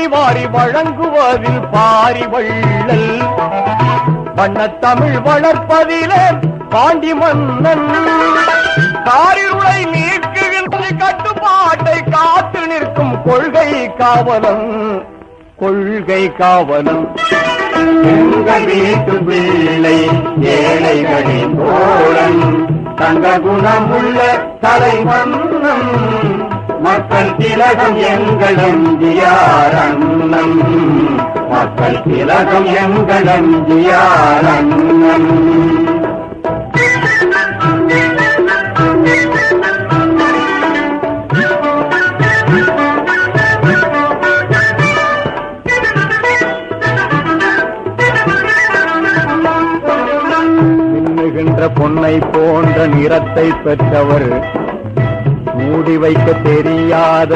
வாரி வாரி வழங்குவதில் பாரி வள்ளல் வண்ணத்தமிழ் வளர்ப்பதிலே பாண்டி மன்னன் காரிருளை நீக்குகின்ற கட்டுப்பாட்டை காத்து நிற்கும் கொள்கை காவலன் எங்கள் வீட்டு பிள்ளை ஏழைகளின் தோழன் தங்க குணமுள்ள தலைமன்னன் மக்கள் திலகம் எங்கள் எம்ஜிஆர் அண்ணன் மக்கள் திலகம் எங்கள் எம்ஜிஆர் அண்ணன் பொன்னை போன்ற நிறத்தை பெற்றவர் மூடி வைக்க தெரியாத